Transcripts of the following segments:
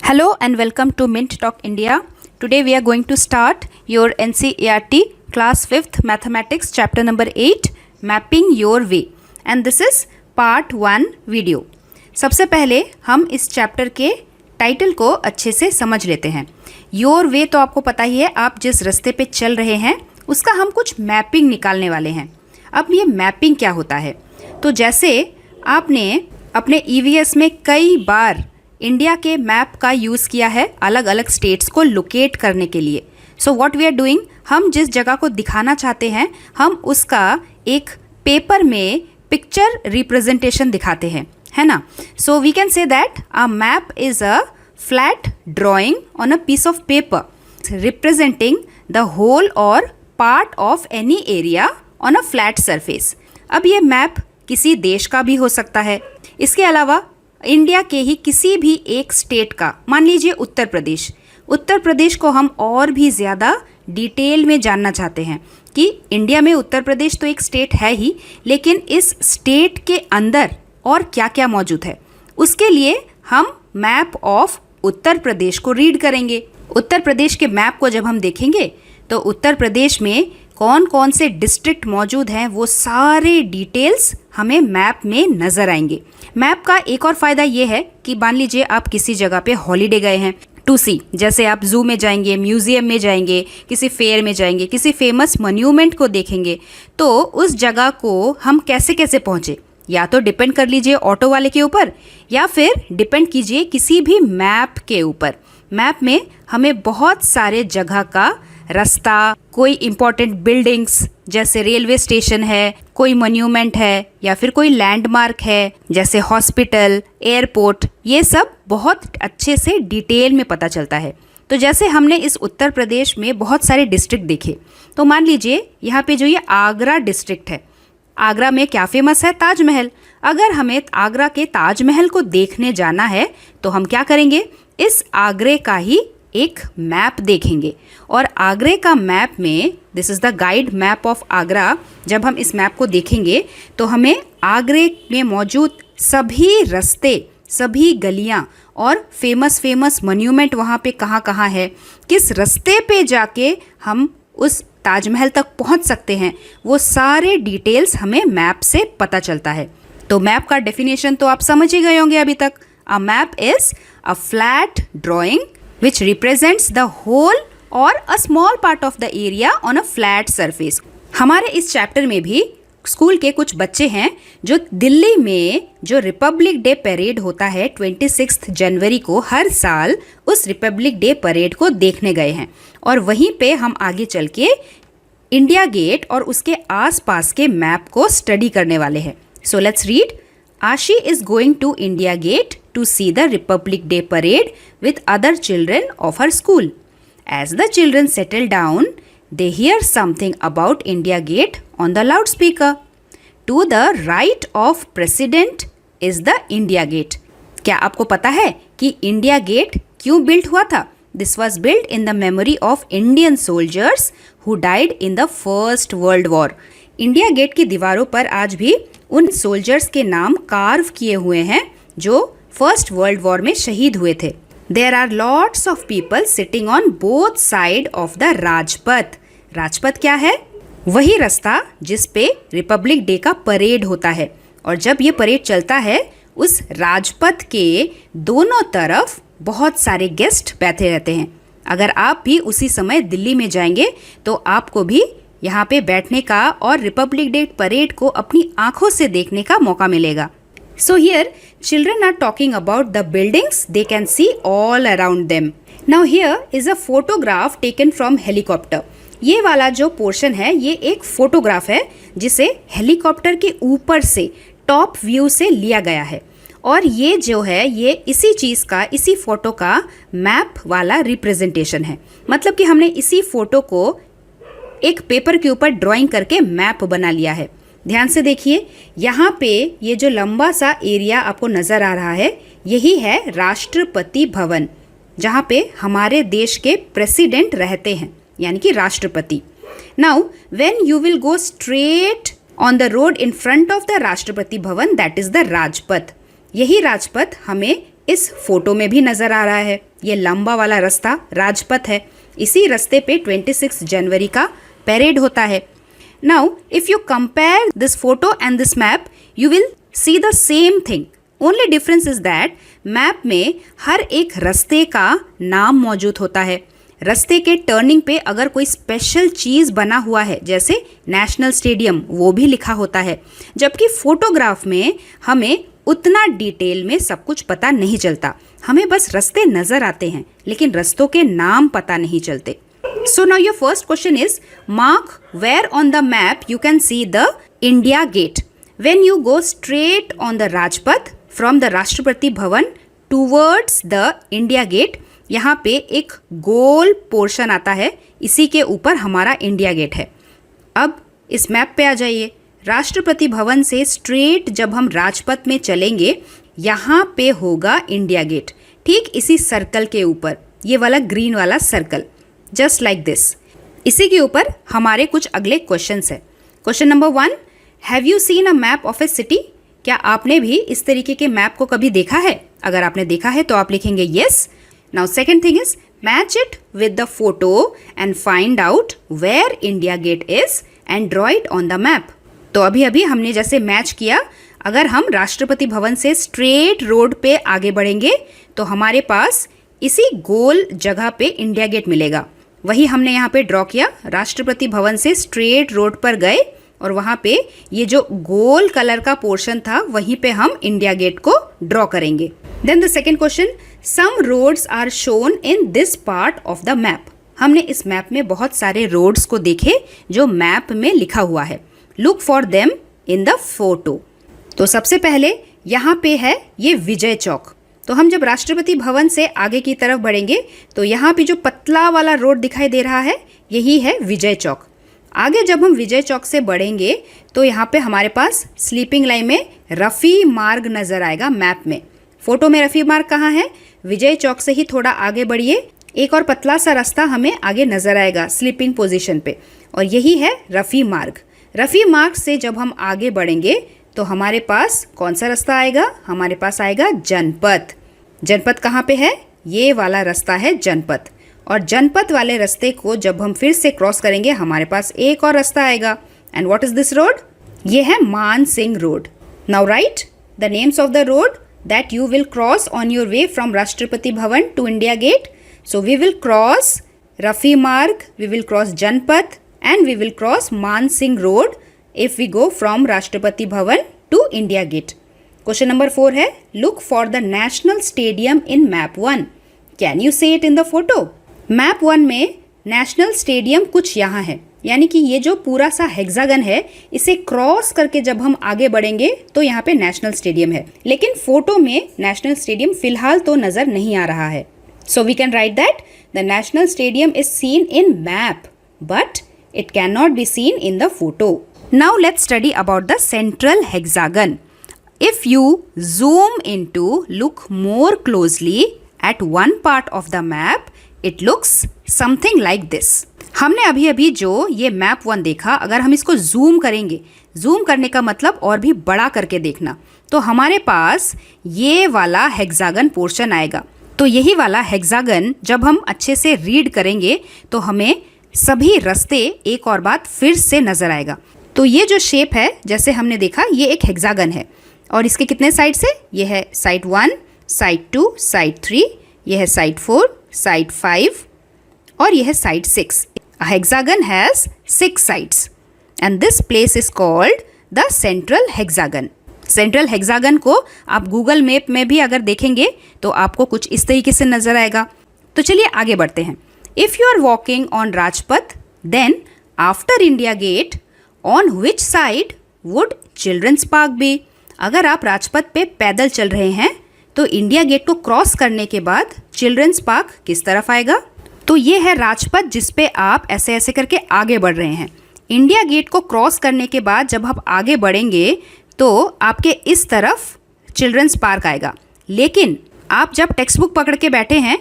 Hello and welcome to Mint Talk India. Today we are going to start your NCERT class 5th mathematics chapter number 8 mapping your way and this is part 1 video. सबसे पहले हम इस chapter के title को अच्छे से समझ लेते हैं. योर वे तो आपको पता ही है, आप जिस रास्ते पे चल रहे हैं उसका हम कुछ मैपिंग निकालने वाले हैं. अब ये मैपिंग क्या होता है? तो जैसे आपने अपने EVS में कई बार इंडिया के मैप का यूज़ किया है अलग अलग स्टेट्स को लोकेट करने के लिए. So what we are doing, हम जिस जगह को दिखाना चाहते हैं हम उसका एक पेपर में पिक्चर रिप्रेजेंटेशन दिखाते हैं, है ना. So we can say that a map is a flat drawing on a piece of paper representing the whole or part of any area on a flat surface. अब ये map किसी देश का भी हो सकता है. इसके अलावा इंडिया के ही किसी भी एक स्टेट का, मान लीजिए उत्तर प्रदेश को हम और भी ज़्यादा डिटेल में जानना चाहते हैं कि इंडिया में उत्तर प्रदेश तो एक स्टेट है ही, लेकिन इस स्टेट के अंदर और क्या क्या मौजूद है. उसके लिए हम मैप ऑफ उत्तर प्रदेश को रीड करेंगे. उत्तर प्रदेश के मैप को जब हम देखेंगे तो उत्तर प्रदेश में कौन कौन से डिस्ट्रिक्ट मौजूद हैं वो सारे डिटेल्स हमें मैप में नज़र आएंगे. मैप का एक और फ़ायदा ये है कि मान लीजिए आप किसी जगह पे हॉलीडे गए हैं टू सी, जैसे आप जू में जाएंगे, म्यूज़ियम में जाएंगे, किसी फेयर में जाएंगे, किसी फेमस मॉन्यूमेंट को देखेंगे, तो उस जगह को हम कैसे कैसे पहुँचे, या तो डिपेंड कर लीजिए ऑटो वाले के ऊपर या फिर डिपेंड कीजिए किसी भी मैप के ऊपर. मैप में हमें बहुत सारे जगह का रास्ता, कोई इम्पोर्टेंट बिल्डिंग्स जैसे रेलवे स्टेशन है, कोई मॉन्यूमेंट है या फिर कोई लैंडमार्क है जैसे हॉस्पिटल, एयरपोर्ट, ये सब बहुत अच्छे से डिटेल में पता चलता है. तो जैसे हमने इस उत्तर प्रदेश में बहुत सारे डिस्ट्रिक्ट देखे, तो मान लीजिए यहाँ पे जो ये आगरा डिस्ट्रिक्ट है, आगरा में क्या फेमस है? ताजमहल. अगर हमें आगरा के ताजमहल को देखने जाना है तो हम क्या करेंगे, इस आगरे का ही एक मैप देखेंगे. और आगरे का मैप में, this is the guide map of Agra, जब हम इस मैप को देखेंगे तो हमें आगरे में मौजूद सभी रास्ते, सभी गलियाँ और फेमस मॉन्यूमेंट वहाँ पे कहाँ कहाँ है, किस रास्ते पे जाके हम उस ताजमहल तक पहुँच सकते हैं, वो सारे डिटेल्स हमें मैप से पता चलता है. तो मैप का डेफिनेशन तो आप समझ ही गए होंगे अभी तक. अ map is a flat drawing which represents the whole or a small part of the area on a flat surface. हमारे इस चैप्टर में भी स्कूल के कुछ बच्चे हैं जो दिल्ली में जो रिपब्लिक डे परेड होता है 26 जनवरी को, हर साल उस रिपब्लिक डे परेड को देखने गए हैं. और वहीं पे हम आगे चल के इंडिया गेट और उसके आसपास के मैप को स्टडी करने वाले हैं. So let's read. Ashi is going to India Gate to see the Republic Day parade with other children of her school. As the children settle down, they hear something about India Gate on the loudspeaker. To the right of President is the India Gate. क्या आपको पता है कि India gate क्यों built हुआ था? This was built in the memory of Indian soldiers who died in the First World War. India Gate की दीवारों पर आज भी उन सोल्जर्स के नाम कार्व किए हुए हैं जो फर्स्ट वर्ल्ड वॉर में शहीद हुए थे. There are lots of people sitting on both side of the Rajpath. Rajpath क्या है? वही रास्ता जिस पे रिपब्लिक डे का परेड होता है. और जब ये परेड चलता है उस राजपथ के दोनों तरफ बहुत सारे गेस्ट बैठे रहते हैं. अगर आप भी उसी समय दिल्ली में जाएंगे तो आपको भी यहाँ पे बैठने का और रिपब्लिक डे परेड को अपनी आंखों से देखने का मौका मिलेगा. So here children are talking about the buildings they can see all around them. Now here is a photograph taken from helicopter. ये वाला जो पोर्शन है ये एक फोटोग्राफ है जिसे हेलीकॉप्टर के ऊपर से टॉप व्यू से लिया गया है. और ये जो है ये इसी चीज़ का, इसी फोटो का मैप वाला रिप्रेजेंटेशन है. मतलब कि हमने इसी फोटो को एक पेपर के ऊपर ड्राइंग करके मैप बना लिया है. ध्यान से देखिए, यहाँ पे ये जो लंबा सा एरिया आपको नज़र आ रहा है यही है राष्ट्रपति भवन, जहाँ पे हमारे देश के प्रेसिडेंट रहते हैं, यानी कि राष्ट्रपति. Now when you will go straight on the road in front of the Rashtrapati Bhavan, that is the Rajpath. यही राजपथ हमें इस फोटो में भी नज़र आ रहा है. ये लंबा वाला रास्ता राजपथ है। इसी रास्ते पे 26 जनवरी का परेड होता है। Now if you compare this photo and this map, you will see the same thing. Only difference is that map में हर एक रास्ते का नाम मौजूद होता है। रास्ते के टर्निंग पे अगर कोई स्पेशल चीज़ बना हुआ है, जैसे नेशनल स्टेडियम, वो भी लिखा होता है। जबकि फोटोग्राफ में हमें उतना डिटेल में सब कुछ पता नहीं चलता। हमें बस रास्ते नज़र आते हैं, लेकिन रास्तों के नाम पता नहीं चलते। So now your first question is, mark where on the map you can see the India Gate. When you go straight on the Rajpath from the Rashtrapati Bhavan towards the India Gate, यहाँ पे एक गोल पोर्शन आता है, इसी के ऊपर हमारा India gate है। अब इस मैप पे आ जाइए। राष्ट्रपति भवन से स्ट्रेट जब हम राजपथ में चलेंगे, यहाँ पे होगा इंडिया गेट, ठीक इसी सर्कल के ऊपर, ये वाला ग्रीन वाला सर्कल, जस्ट लाइक दिस। इसी के ऊपर हमारे कुछ अगले क्वेश्चंस है। Question number 1, have you seen a map of A city? क्या आपने भी इस तरीके के मैप को कभी देखा है? अगर आपने देखा है तो आप लिखेंगे yes. Now second thing is, match it with the photo and find out where India Gate is and draw it on the map. तो अभी अभी हमने जैसे मैच किया, अगर हम राष्ट्रपति भवन से स्ट्रेट रोड पे आगे बढ़ेंगे तो हमारे पास इसी गोल जगह पे इंडिया गेट मिलेगा। वही हमने यहाँ पे ड्रॉ किया। राष्ट्रपति भवन से स्ट्रेट रोड पर गए और वहाँ पे ये जो गोल कलर का पोर्शन था, वहीं पे हम इंडिया गेट को ड्रॉ करेंगे। Then the second question, some roads are shown in this part of the map. हमने इस मैप में बहुत सारे रोड्स को देखे जो मैप में लिखा हुआ है। Look for them in the photo. तो सबसे पहले यहाँ पे है ये विजय चौक। तो हम जब राष्ट्रपति भवन से आगे की तरफ बढ़ेंगे तो यहाँ पे जो पतला वाला रोड दिखाई दे रहा है, यही है विजय चौक। आगे जब हम विजय चौक से बढ़ेंगे तो यहाँ पे हमारे पास स्लीपिंग लाइन में रफ़ी मार्ग नज़र आएगा मैप में। फोटो में रफ़ी मार्ग कहाँ है? विजय चौक से ही थोड़ा आगे बढ़िए, एक और पतला सा रास्ता हमें आगे नज़र आएगा स्लीपिंग पोजीशन पे, और यही है रफ़ी मार्ग। रफ़ी मार्ग से जब हम आगे बढ़ेंगे तो हमारे पास कौन सा रास्ता आएगा? हमारे पास आएगा जनपथ। जनपथ कहाँ पे है? ये वाला रास्ता है जनपथ। और जनपथ वाले रास्ते को जब हम फिर से क्रॉस करेंगे, हमारे पास एक और रास्ता आएगा। And what is this road? ये है Man Singh road. Now write the names of the road that you will cross on your way from Rashtrapati Bhavan to India Gate. So we will cross Rafi Marg, we will cross Janpath and we will cross Man Singh road if we go from Rashtrapati Bhavan to India Gate. Question number 4 है, look for the National Stadium in map 1। Can you से it in the photo? Map 1 में national stadium कुछ यहाँ है, यानी कि ये जो पूरा सा हेक्सागन है, इसे क्रॉस करके जब हम आगे बढ़ेंगे तो यहाँ पे नेशनल स्टेडियम है। लेकिन फोटो में नेशनल स्टेडियम फिलहाल तो नज़र नहीं आ रहा है। So we can write that the National Stadium is seen in map but it can not be seen in the photo. Now let's study about the central hexagon. If you zoom into, look more closely at one part of the map, it looks something like this. हमने अभी अभी जो ये map 1 देखा, अगर हम इसको zoom करेंगे, जूम करने का मतलब और भी बड़ा करके देखना, तो हमारे पास ये वाला हेक्सागन पोर्शन आएगा। तो यही वाला हेक्सागन जब हम अच्छे से रीड करेंगे तो हमें सभी रास्ते एक और बात फिर से नज़र आएगा। तो ये जो शेप है, जैसे हमने देखा, ये एक हेक्सागन है और इसके कितने साइड से? ये है साइड 1, साइड 2, साइड 3, ये है साइड 4, साइड 5 और ये है side 6। A hexagon has 6 sides and this place is called the central hexagon. Central hexagon को आप गूगल मैप में भी अगर देखेंगे तो आपको कुछ इस तरीके से नज़र आएगा। तो चलिए आगे बढ़ते हैं। If you are walking on Rajpath then after India Gate on which side would children's park be? अगर आप राजपथ पे पैदल चल रहे हैं तो इंडिया गेट को क्रॉस करने के बाद चिल्ड्रंस पार्क किस तरफ आएगा? तो ये है राजपथ जिस पे आप ऐसे ऐसे करके आगे बढ़ रहे हैं। इंडिया गेट को क्रॉस करने के बाद जब आप आगे बढ़ेंगे तो आपके इस तरफ चिल्ड्रंस पार्क आएगा। लेकिन आप जब टेक्स्ट बुक पकड़ के बैठे हैं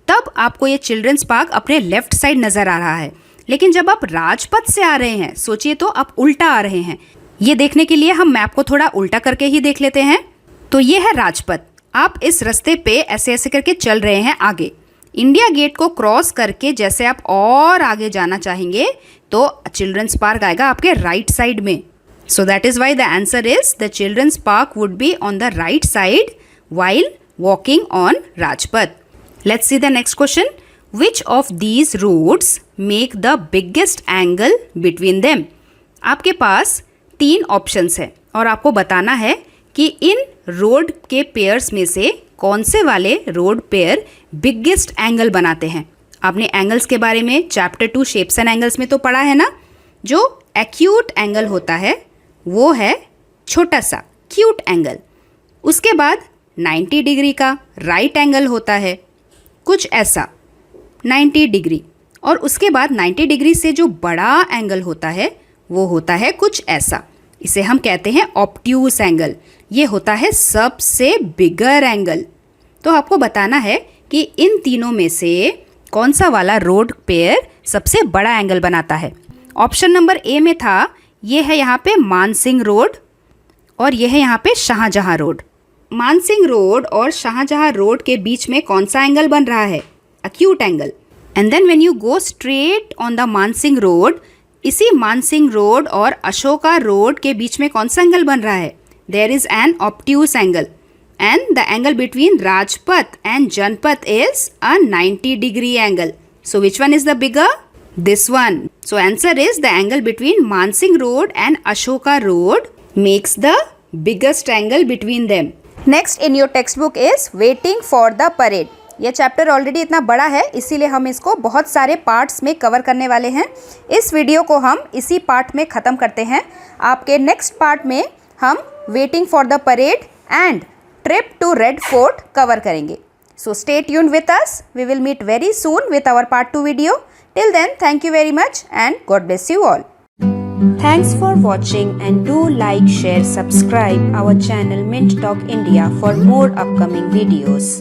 तब आपको ये चिल्ड्रंस पार्क अपने लेफ्ट साइड नज़र आ रहा है। लेकिन जब आप राजपथ से आ रहे हैं, सोचिए तो आप उल्टा आ रहे हैं। ये देखने के लिए हम मैप को थोड़ा उल्टा करके ही देख लेते हैं। तो ये है राजपथ। आप इस रास्ते पे ऐसे ऐसे करके चल रहे हैं आगे। इंडिया गेट को क्रॉस करके जैसे आप और आगे जाना चाहेंगे तो चिल्ड्रंस पार्क आएगा आपके राइट साइड में. So that is why the answer is the children's park would be on the right side while walking on Rajpath. Let's see the next question. Which of these roads make the biggest angle between them? आपके पास 3 options है और आपको बताना है कि इन road के pairs में से कौन से वाले रोड पेयर बिगेस्ट एंगल बनाते हैं. आपने एंगल्स के बारे में चैप्टर 2 शेप्स एंड एंगल्स में तो पढ़ा है ना. जो एक्यूट एंगल होता है वो है छोटा सा क्यूट एंगल. उसके बाद 90 डिग्री का राइट एंगल होता है कुछ ऐसा 90 डिग्री. और उसके बाद 90 डिग्री से जो बड़ा एंगल होता है वो होता है कुछ ऐसा. इसे हम कहते हैं ऑब्ट्यूस एंगल. ये होता है सबसे बिगर एंगल. तो आपको बताना है कि इन तीनों में से कौन सा वाला रोड पेयर सबसे बड़ा एंगल बनाता है. ऑप्शन नंबर ए में था, ये है यहाँ पे मानसिंह रोड और ये है यहाँ पे शाहजहाँ रोड. मानसिंह रोड और शाहजहाँ रोड के बीच में कौन सा एंगल बन रहा है? Acute angle. And then when you go straight on the Mansingh Road, इसी मानसिंह रोड और अशोका रोड के बीच में कौन सा एंगल बन रहा है? There is an obtuse angle. And the angle between Rajpath and Janpath is a 90 degree angle. So which one is the bigger? This one. So answer is the angle between Mansingh Road and Ashoka Road makes the biggest angle between them. Next in your textbook is waiting for the parade. ये chapter already इतना बड़ा है इसीलिए हम इसको बहुत सारे parts में कवर करने वाले हैं. इस वीडियो को हम इसी पार्ट में ख़त्म करते हैं. आपके नेक्स्ट पार्ट में हम waiting for the parade and trip to Red Fort cover करेंगे. So stay tuned with us. We will meet very soon with our part 2 video. Till then thank you very much and God bless you all. Thanks for watching and do like, share, subscribe our channel Mint Talk India for more upcoming videos.